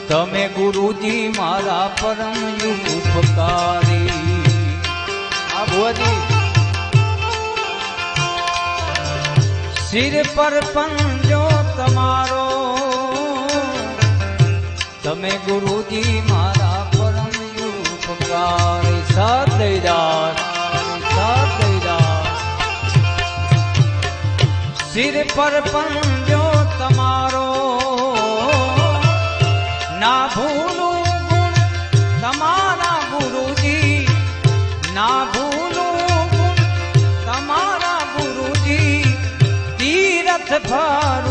તમે ગુરુજી મારા પરમ ઉપકારી। આ ભુવાજી सिर पर पंजो तमारो तमे गुरुजी मारा परम उपकारी। साथ दईदास सिर पर पंजो तमारो ना भूलू गुण तमारा गुरुजी ना भूलू गुण तमारा गुरुजी तीरथ भर